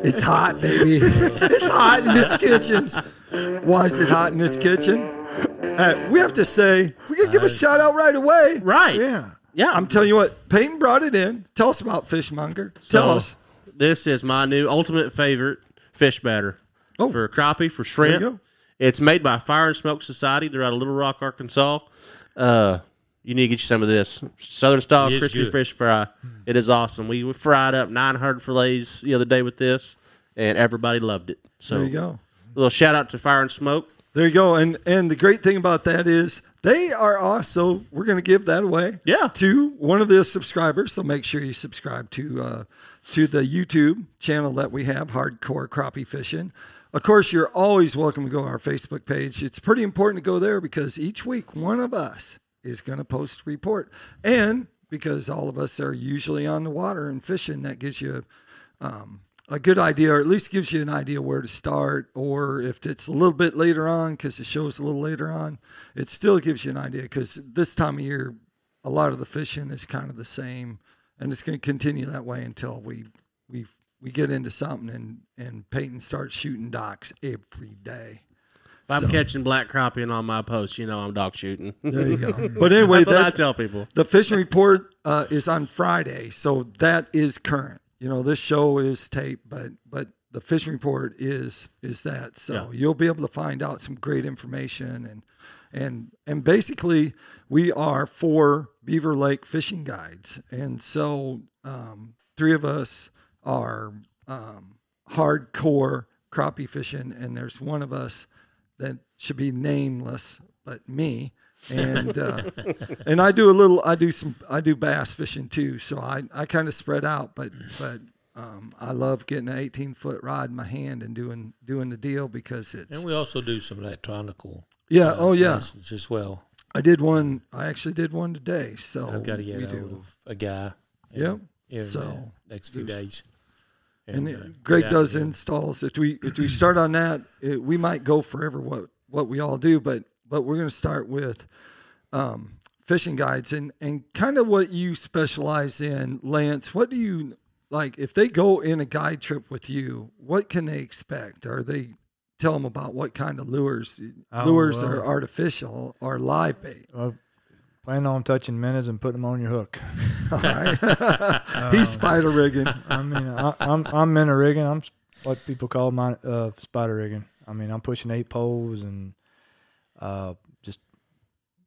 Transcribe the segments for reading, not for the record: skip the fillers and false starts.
It's hot, baby. It's hot in this kitchen. Why is it hot in this kitchen? We have to say, we can give a shout out right away. Right. Yeah. Yeah. I'm telling you what, Payton brought it in. Tell us about Fishmonger. Tell us. This is my new ultimate favorite fish batter for crappie, for There you shrimp. go. It's made by Fire and Smoke Society. They're out of Little Rock, Arkansas. You need to get you some of this Southern style crispy good. fish fry. It is awesome. We fried up 900 fillets the other day with this, and everybody loved it. So There you go. A little shout out to Fire and Smoke. There you go. And the great thing about that is they are also, we're going to give that away to one of the subscribers. So make sure you subscribe to the YouTube channel that we have, Hardcore Crappie Fishing. Of course, you're always welcome to go to our Facebook page. It's pretty important to go there because each week one of us is going to post a report. And because all of us are usually on the water and fishing, that gives you a good idea, or at least gives you an idea where to start, or if it's a little bit later on because the show's a little later on, it still gives you an idea because this time of year, a lot of the fishing is kind of the same, and it's going to continue that way until we get into something and Payton starts shooting docks every day. If I'm catching black crappie and on my post, I'm dog shooting. There you go. But anyway, that's what I tell people. The fishing report is on Friday, so that is current. This show is taped, but the fishing report is that. So you'll be able to find out some great information and basically we are 4 Beaver Lake fishing guides, and so 3 of us are hardcore crappie fishing, and there's one of us that should be nameless, but me. And and I do bass fishing too, so I kind of spread out, but I love getting an 18-foot rod in my hand and doing the deal because it's. And we also do some electronical. lessons as well. I actually did one today, so I've got to get hold of a guy. Yep. So next few days. And Greg does installs. If we start on that, we might go forever. What we all do, but we're going to start with fishing guides and kind of what you specialize in, Lance. What do you like if they go in a guide trip with you? What can they expect? Are they tell them about what kind of lures? Lures are artificial or live bait. Plan on touching minnows and putting them on your hook. All right. He's spider rigging. I mean, I'm minnow rigging. I'm what people call my spider rigging. I mean, I'm pushing 8 poles and just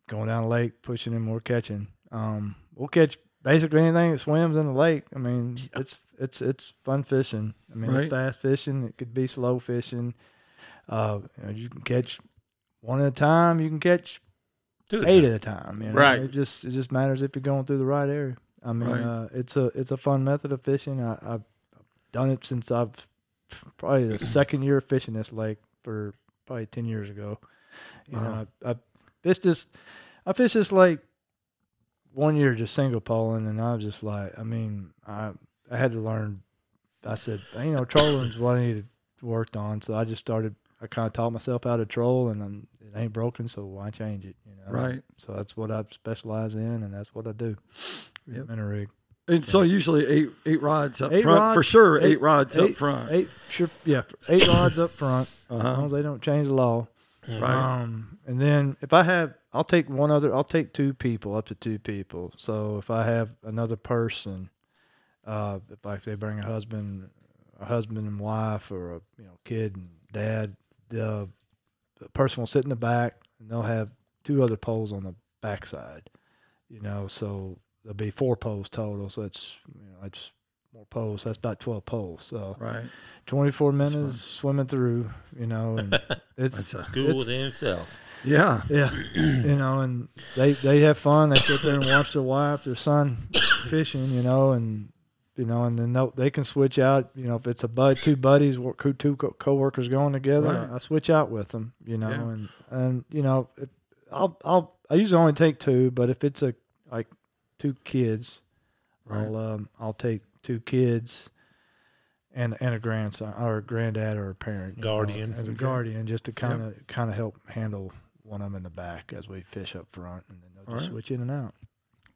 going down the lake, pushing them. We're catching. We'll catch basically anything that swims in the lake. I mean, it's fun fishing. I mean, It's fast fishing. It could be slow fishing. You can catch one at a time. You can catch 8 at a time. Right. It just matters if you're going through the right area. I mean, it's a fun method of fishing. I've done it since I've probably the second year of fishing this lake for probably 10 years ago. I fished this lake one year just single poling, and I was just like, I mean, I had to learn. I said, trolling is what I needed worked on, so I just started. I kind of taught myself how to troll, and it ain't broken, so why change it? Right. So that's what I specialize in, and that's what I do. Yep. In a rig. And so usually eight rods up front for sure. 8 rods up front. 8 rods up front. As long as they don't change the law. Right. And then if I have, I'll take 2 people, up to 2 people. So if I have another person, if they bring a husband and wife, or a kid and dad, the person will sit in the back, and they'll have 2 other poles on the backside. So there'll be 4 poles total. So it's more poles. That's about 12 poles. So 24 minutes swimming through. And it's school within itself. Yeah. And they have fun. They sit there and watch their wife, their son fishing. And then they can switch out. If it's 2 buddies, 2 co-workers going together, I switch out with them. And if I usually only take 2, but if it's 2 kids, I'll take 2 kids and a grandson or a granddad or a parent, guardian as a guardian, just to kind of help handle one of them in the back as we fish up front, and then they'll just switch in and out.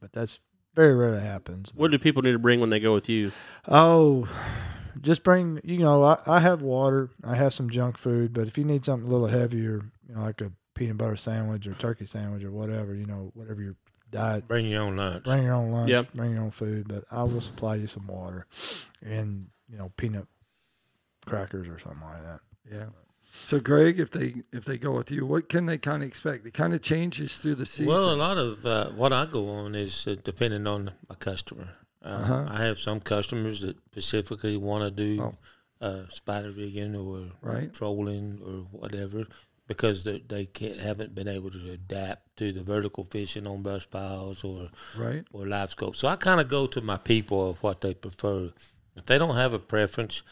But that's very rarely happens. What do people need to bring when they go with you? Oh, just bring. I have water. I have some junk food, but if you need something a little heavier, like a peanut butter sandwich or turkey sandwich or whatever, whatever your diet. Bring your own lunch. Bring your own lunch. Yep. Bring your own food, but I will supply you some water and peanut crackers or something like that. Yeah. So, Greg, if they go with you, what can they kind of expect? It kind of changes through the season. Well, a lot of what I go on is depending on my customer. I have some customers that specifically want to do spider rigging or trolling or whatever because they haven't been able to adapt to the vertical fishing on brush piles or live scope. So I kind of go to my people of what they prefer. If they don't have a preference,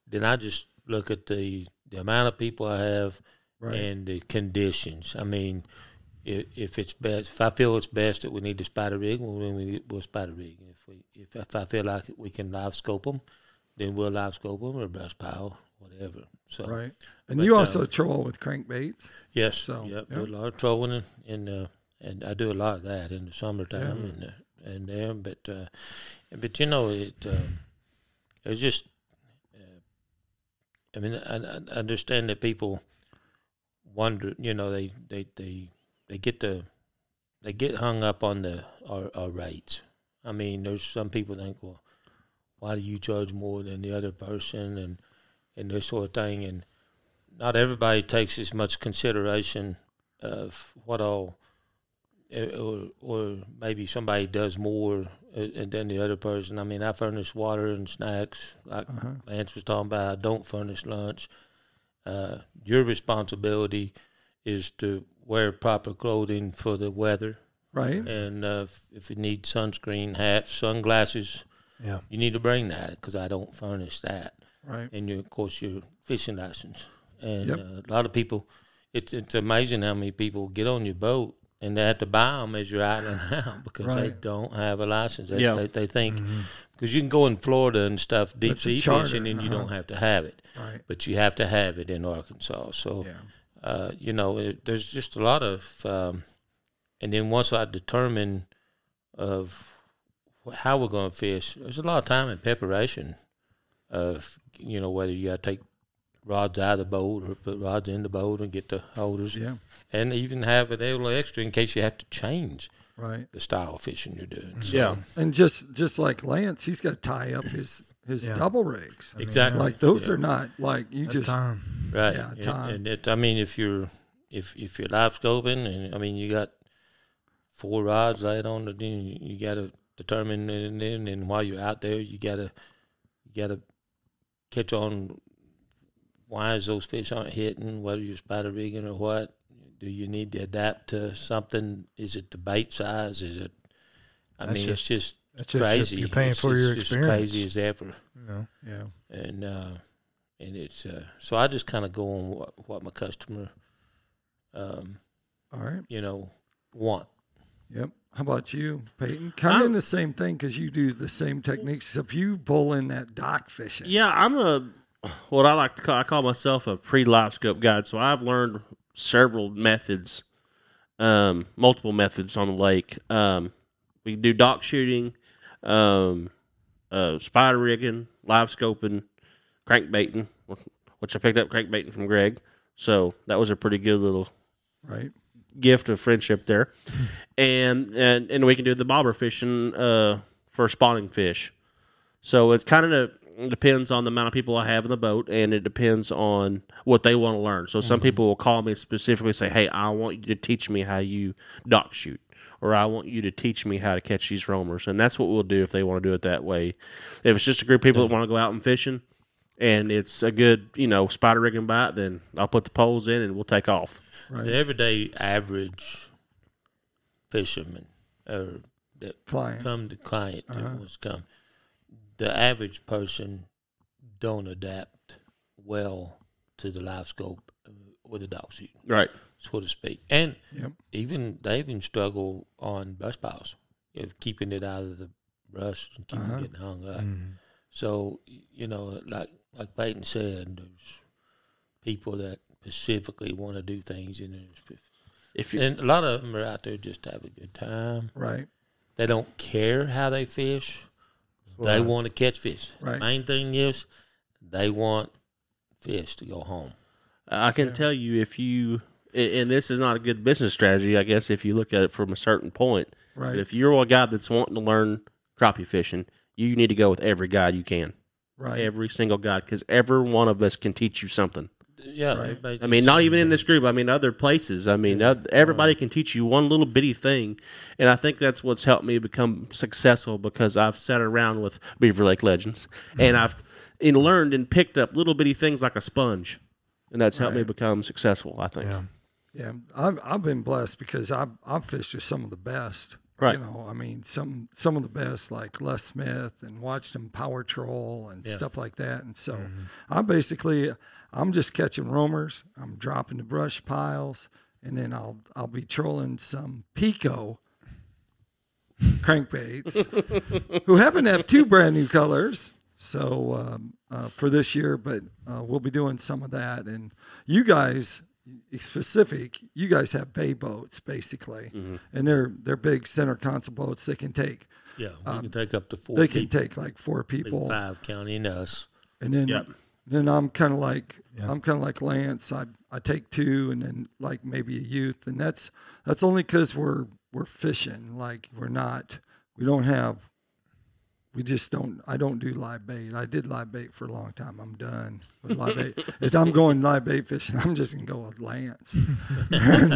then I just look at the amount of people I have and the conditions. I mean, if it's best, if I feel it's best that we need to spider rig, well, then we'll spider rig. If I feel like we can live scope them, then we'll live scope them or brush pile, whatever. So and you also troll with crankbaits. Yes. So do a lot of trolling and I do a lot of that in the summertime and there. But it's just. I mean, I understand that people wonder. They get hung up on our rates. I mean, there's some people think, well, why do you charge more than the other person and this sort of thing, and not everybody takes as much consideration of what all, or maybe somebody does more than the other person. I mean, I furnish water and snacks, like Lance was talking about. I don't furnish lunch. Your responsibility is to wear proper clothing for the weather. Right. And if you need sunscreen, hats, sunglasses, you need to bring that because I don't furnish that. Right. And, of course, your fishing license. And a lot of people, it's amazing how many people get on your boat and they have to buy them as you're out and out because they don't have a license. They think, because you can go in Florida and stuff, deep sea fishing, and you don't have to have it. Right. But you have to have it in Arkansas. So, there's just a lot of, and then once I determine of how we're going to fish, there's a lot of time and preparation of, whether you got to take rods out of the boat or put rods in the boat and get the holders. Yeah. And even have a little extra in case you have to change the style of fishing you're doing. So. Yeah. And just like Lance, he's got to tie up his double rigs. Exactly. Like those are not like you That's just time. Right. Yeah, time. And I mean, if you're live scoping, and I mean you got 4 rods laid on the, then you got to determine, and while you're out there, you got to catch on why is those fish aren't hitting, whether you're spider rigging or what. Do you need to adapt to something? Is it the bait size? Is it? It's just crazy. You're paying for your experience. Just crazy as ever. Yeah. And it's so I just kind of go on what my customer, all right, want. Yep. How about you, Payton? Kind of the same thing because you do the same techniques, except you pull in that dock fishing. Yeah, I'm what I like to call, I call myself a pre-live scope guide. So I've learned several methods, multiple methods on the lake. We do dock shooting, spider rigging, live scoping, crankbaiting, which I picked up crankbaiting from Greg. So that was a pretty good little gift of friendship there. and we can do the bobber fishing for spawning fish. So it's kind of depends on the amount of people I have in the boat, and it depends on what they want to learn. So some people will call me specifically and say, hey, I want you to teach me how you dock shoot, or I want you to teach me how to catch these roamers. And that's what we'll do if they want to do it that way. If it's just a group of people that want to go out and fishing, and it's a good, spider rigging bite, then I'll put the poles in and we'll take off. Right. The everyday average fisherman or that come to client that wants to come, the average person don't adapt well to the live scope or the dog shoot, right, so to speak. And they even struggle on brush piles, keeping it out of the brush and keeping it getting hung up. So like Payton said, there's people that specifically want to do things, and and a lot of them are out there just to have a good time. Right. They don't care how they fish. They want to catch fish. Right. Main thing is They want fish to go home. I can tell you if you, and this is not a good business strategy, I guess, if you look at it from a certain point. Right. But if you're a guy that's wanting to learn crappie fishing, you need to go with every guide you can. Right. Every single guide, because every one of us can teach you something. Yeah. Right. I mean, not even in this group. I mean, other places. I mean, everybody can teach you one little bitty thing. And I think that's what's helped me become successful, because I've sat around with Beaver Lake legends and I've learned and picked up little bitty things like a sponge. And that's helped me become successful, I think. Yeah. I've been blessed because I've fished with some of the best. Right. You know, I mean, some of the best, like Les Smith, and watched him power troll and stuff like that. And so I'm just catching roamers. I'm dropping the brush piles, and then I'll be trolling some Pico crankbaits who happen to have 2 brand new colors. So for this year, but we'll be doing some of that. And you guys, specific, you guys have bay boats basically, and they're big center console boats. They can take you can take up to 4. They can take like 4 people, 5 counting us. and then I'm kind of like Lance. I take 2, and then like maybe a youth, and that's only because we're fishing. Like I don't do live bait. I did live bait for a long time. I'm done with live bait. If I'm going live bait fishing, I'm just going to go with Lance. And,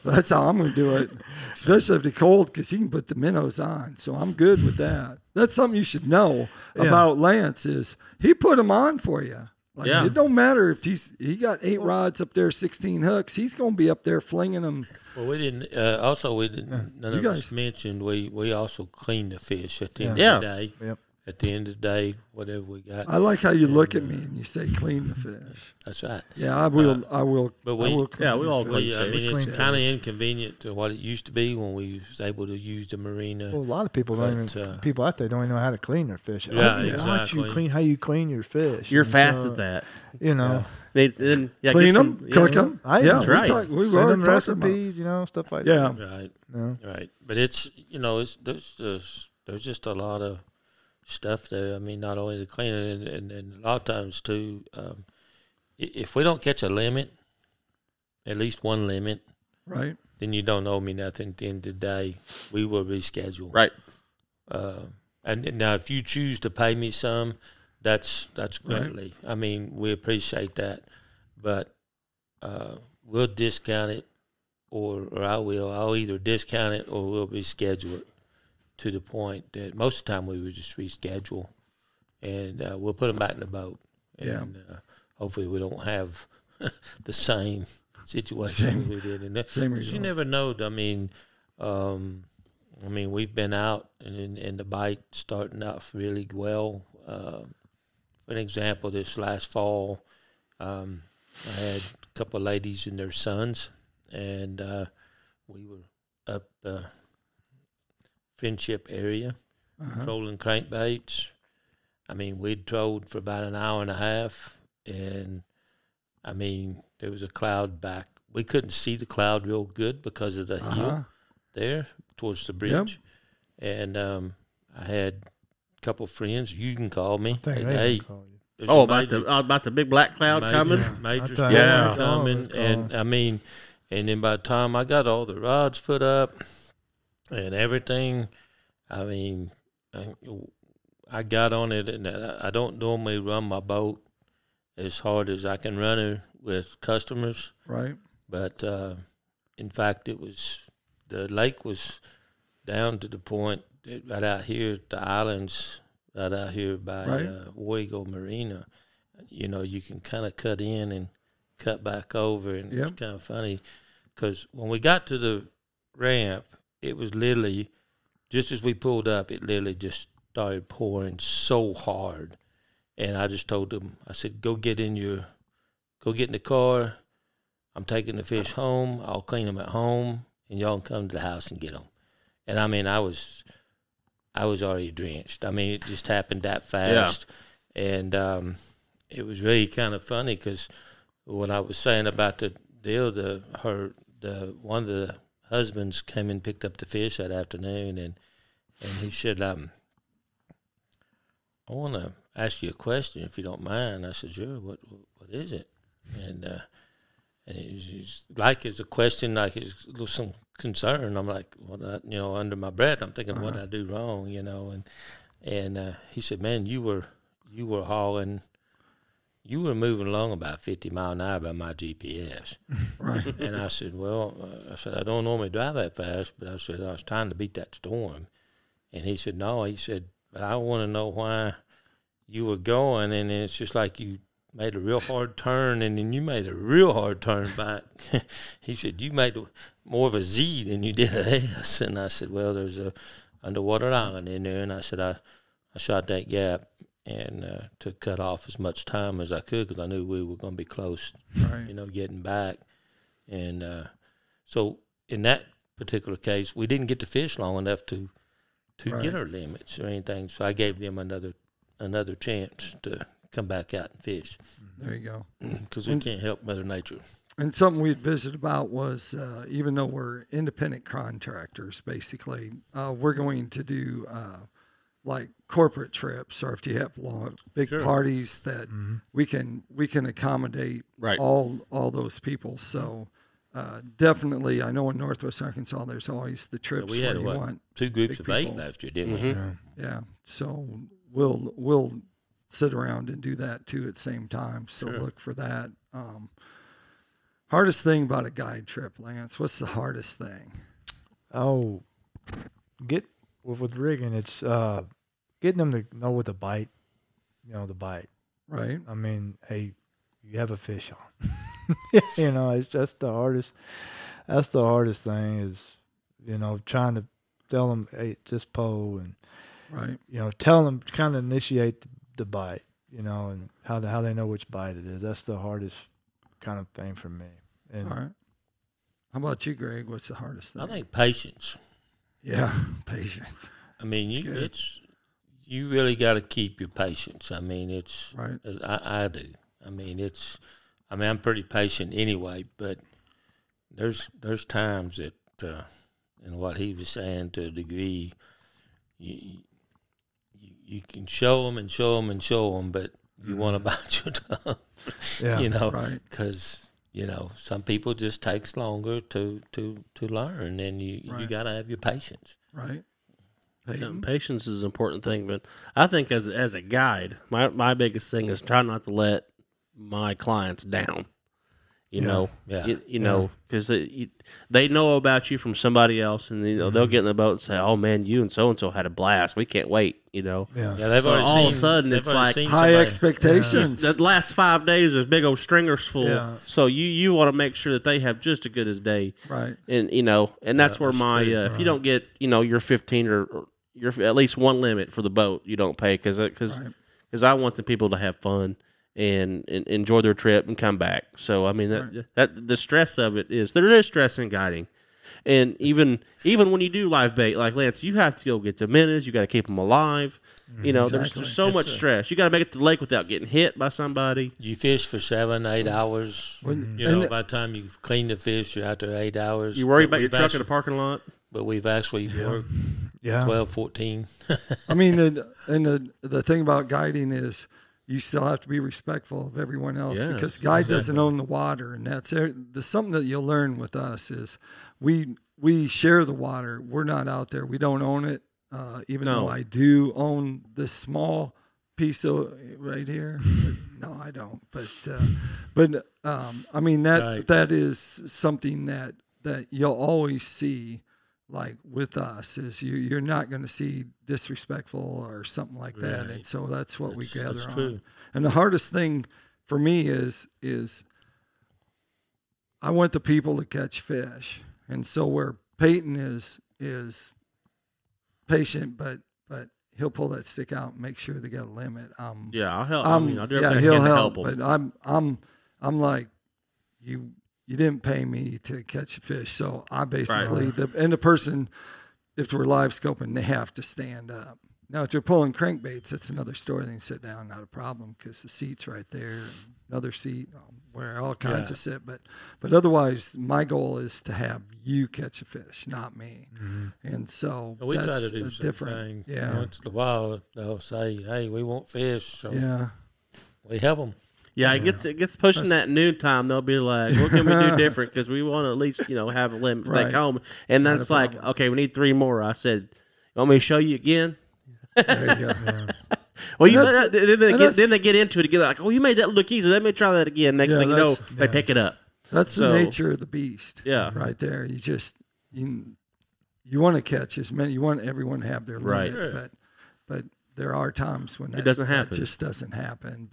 that's how I'm going to do it, especially if it's cold, because he can put the minnows on. So I'm good with that. That's something you should know about Lance, is he put them on for you. Like, it don't matter if he got 8 rods up there, 16 hooks. He's going to be up there flinging them. Well, we didn't. None of us mentioned we also clean the fish at the end of the day. Yep. At the end of the day, whatever we got. I like how you look at me and you say clean the fish. That's right. Yeah, I will. But we all clean. I mean, it's kind of inconvenient to what it used to be when we was able to use the marina. Well, a lot of people people out there don't even know how to clean their fish. Yeah, exactly. How you clean your fish. You're fast at that. You know. Clean them, cook them. That's right. We send them recipes, stuff like that. Right. But it's there's just a lot of stuff there. I mean, not only the cleaning, and a lot of times too, if we don't catch a limit, at least one limit, right, then you don't owe me nothing at the end of the day. We will reschedule. Right. And now if you choose to pay me some, that's greatly. Right. I mean, we appreciate that, but we'll discount it, or I will. I'll either discount it or we'll reschedule it to the point that most of the time we would just reschedule, and we'll put them back in the boat. And hopefully we don't have the same situation we did. And you never know. I mean, we've been out and the bite starting off really well. For an example, this last fall, I had a couple of ladies and their sons, and we were up Friendship area, trolling crankbaits. I mean, we'd trolled for about an hour and a half, and I mean, there was a cloud back. We couldn't see the cloud real good because of the hill there towards the bridge. Yep. And I had a couple of friends. You can call me. About the big black cloud coming? Major storm coming. And I mean, and then by the time I got all the rods put up and everything, I mean, I got on it, and I don't normally run my boat as hard as I can run it with customers. Right. But in fact, the lake was down to the point that right out here at the islands, right out here by Warrego Marina, you know, you can kind of cut in and cut back over, and it's kind of funny because when we got to the ramp, it was literally, just as we pulled up, it literally just started pouring so hard. And I just told them, I said, go get in the car. I'm taking the fish home. I'll clean them at home, and y'all can come to the house and get them. And I mean, I was already drenched. I mean, it just happened that fast. Yeah. And it was really kind of funny because what I was saying about the deal, one of the husbands came and picked up the fish that afternoon, and he said, want to ask you a question if you don't mind. I said, sure. What is it? And he's like, it's a question, like it's a little some concern. I'm like, under my breath, I'm thinking, what did I do wrong, And he said, man, you were hauling, you were moving along about 50 mile an hour by my GPS. Right. And I said, I don't normally drive that fast, but I said, I was trying to beat that storm. And he said, no. He said, but I want to know why you were going, and it's just like you made a real hard turn, and then you made a real hard turn back. He said, you made more of a Z than you did a S. And I said, well, there's a underwater island in there. And I said, I shot that gap and to cut off as much time as I could because I knew we were going to be close, right. Getting back. And so in that particular case, we didn't get to fish long enough to right. get our limits or anything. So I gave them another chance to come back out and fish. There you go. Because we can't help Mother Nature. And something we'd visited about was, even though we're independent contractors, basically, we're going to do like corporate trips, or if you have big sure. parties that mm-hmm. we can accommodate right. all those people. So definitely, I know in Northwest Arkansas, there's always the trips we had where you want 2 groups of 8 last year, didn't mm-hmm. we? Yeah. So we'll sit around and do that too at the same time. So sure. look for that. Hardest thing about a guide trip, Lance? What's the hardest thing? Oh, with rigging, it's getting them to know what the bite, the bite. Right. I mean, hey, you have a fish on. It's just the hardest. That's the hardest thing is, trying to tell them, hey, just pull and, right. Tell them, kind of initiate the bite, and how they know which bite it is. That's the hardest kind of thing for me. And all right. How about you, Greg? What's the hardest thing? I think patience. Yeah, patience. I mean, you really got to keep your patience. I mean, it's right. I do. I mean, I'm pretty patient anyway, but there's times that, and what he was saying to a degree, you can show them and show them and show them, but you want to bite your tongue, right. because some people just takes longer to learn, and you got to have your patience. Right. Patience is an important thing, but I think as a guide, my biggest thing is try not to let my clients down. Because they know about you from somebody else, and they'll get in the boat and say, "Oh man, you and so had a blast. We can't wait." They've already all of a sudden it's like high expectations. The last 5 days, there's big old stringers full. Yeah. So you want to make sure that they have just as good as day, right? And and that's where my if you don't get your 15 or your at least one limit for the boat, you don't pay because I want the people to have fun and enjoy their trip and come back. So I mean that the stress of it is there is stress in guiding, and even when you do live bait like Lance, you have to go get the minnows. You got to keep them alive. Exactly. There's so much stress. You got to make it to the lake without getting hit by somebody. You fish for 7-8 hours. By the time you clean the fish, you're out there 8 hours. You worry about your truck in the parking lot. But we've actually worked 12, 14. I mean, and the thing about guiding is you still have to be respectful of everyone else because guide doesn't own the water, and that's something that you'll learn with us is we share the water. We're not out there. We don't own it, even though I do own this small piece of right here. No, I don't. But I mean that is something that you'll always see. Like with us is you're not going to see disrespectful or something like that. And so that's what we gather on. True. And the hardest thing for me is I want the people to catch fish. And so where Payton is patient, but he'll pull that stick out and make sure they got a limit. I'll help. I'll do everything he'll to help him. But I'm like you didn't pay me to catch a fish, so I basically the person, if we're live scoping, they have to stand up. Now, if you're pulling crankbaits, that's another story. They can sit down, not a problem, because the seat's right there. another seat, where all kinds of sit. But otherwise, my goal is to have you catch a fish, not me. And so we try that's to do different. Once in a while, they'll say, "Hey, we want fish." So we help them. Yeah, it gets pushing that noon time. They'll be like, "What can we do different? Because we want to at least have a limit take home." And then it's like, "Okay, we need 3 more." I said, "You want me to show you again?" There you go. Well, then they get into it again. Like, "Oh, you made that look easy. Let me try that again." Next thing you know, they pick it up. That's the nature of the beast. Yeah, right there. You just you want to catch as many. You want everyone to have their limit, but there are times when it doesn't happen. That just doesn't happen.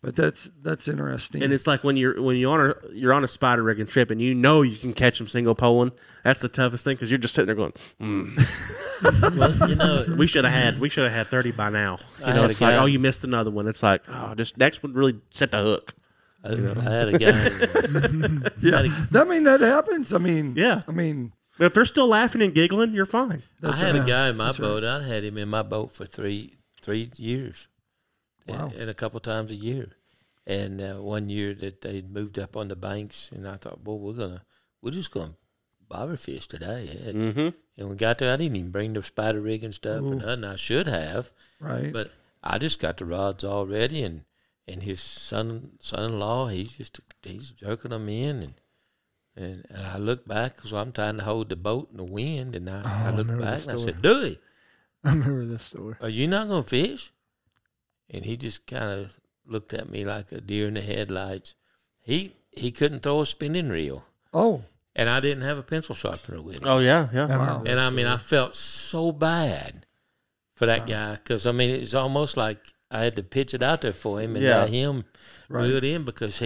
But that's interesting. And it's like when you're on a spider rigging trip and you can catch them single poling. That's the toughest thing because you're just sitting there going, Well, we should have had 30 by now. It's like, oh, you missed another one. It's like, oh, this next one really set the hook. I had a guy. That happens. But if they're still laughing and giggling, you're fine. I had a guy in my boat. I had him in my boat for three years. Wow. And a couple times a year. And one year that they moved up on the banks, and I thought, well, we're just gonna bobber fish today. And we got there. I didn't even bring the spider rig and stuff or nothing. I should have. Right. But I just got the rods all ready, and his son-in-law, he's jerking them in, and I looked back because I'm trying to hold the boat in the wind, and I looked back and I said, Dewey, I remember this story. Are you not going to fish? And he just kind of looked at me like a deer in the headlights. He couldn't throw a spinning reel. Oh. And I didn't have a pencil sharpener with me. Oh, yeah. Wow. And I felt so bad for that guy because, it's almost like I had to pitch it out there for him and let him reel it in because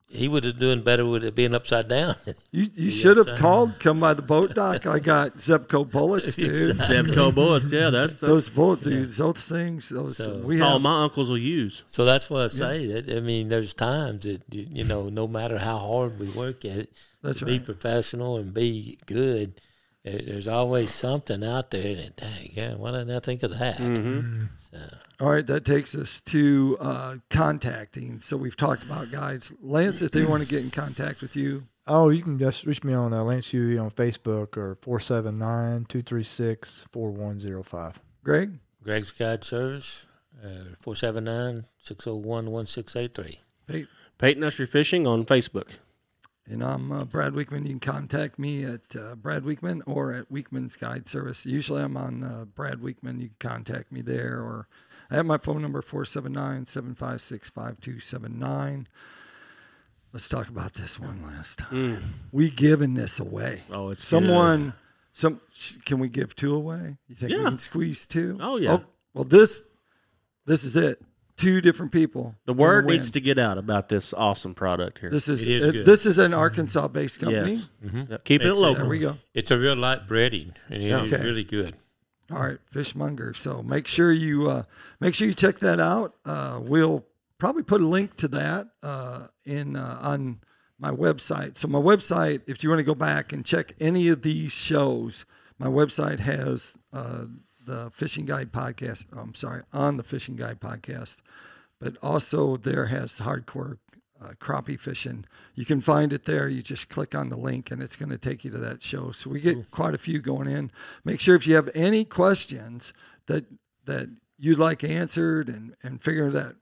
he would have done better with it being upside down. You should have called, come by the boat dock. I got Zebco bullets, dude. Zebco bullets, yeah. That's those bullets, dude. Those things. That's all my uncles will use. So that's what I say. There's times that, no matter how hard we work at it, be professional and be good, there's always something out there that, dang, why didn't I think of that? So. All right, that takes us to contacting. So we've talked about guys. Lance, if they want to get in contact with you. Oh, you can just reach me on Lance Hughey on Facebook or 479-236-4105. Greg? Greg's Guide Service, 479-601-1683. Payton Usrey Fishing on Facebook. And I'm Brad Wiegmann. You can contact me at Brad Wiegmann or at Wiegmann's Guide Service. Usually I'm on Brad Wiegmann. You can contact me there. Or I have my phone number, 479-756-5279. Let's talk about this one last time. We giving this away. Oh, it's can we give 2 away? You think we can squeeze 2? Oh, yeah. Well, this is it. 2 different people. The word needs to get out about this awesome product here. This is an Arkansas-based company. Yes. Keeping it local. There we go. It's a real light breading, and it's really good. All right, Fishmonger. So make sure you check that out. We'll probably put a link to that on my website. So my website, if you want to go back and check any of these shows, my website has the Fishing Guide podcast. On the Fishing Guide podcast, but also there has Hardcore Crappie Fishing. You can find it there. You just click on the link and it's going to take you to that show. So we get quite a few going in. Make sure if you have any questions that you'd like answered and figure that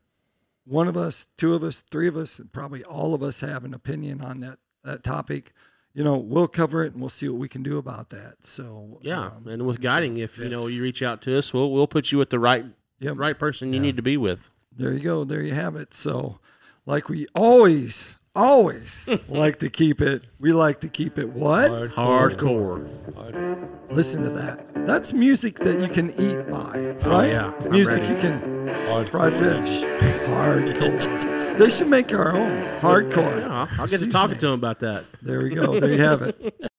one of us, 2 of us, 3 of us, and probably all of us have an opinion on that topic, we'll cover it and we'll see what we can do about that. So and with guiding, if you reach out to us, we'll put you with the right person you need to be with. There you go. There you have it. So, like we always like to keep it. We like to keep it what? Hardcore. Listen to that. That's music that you can eat by, right? Yeah. Music you can fry fish. Hardcore. They should make our own hardcore. Yeah, I'll get to talking to them about that. There we go. There you have it.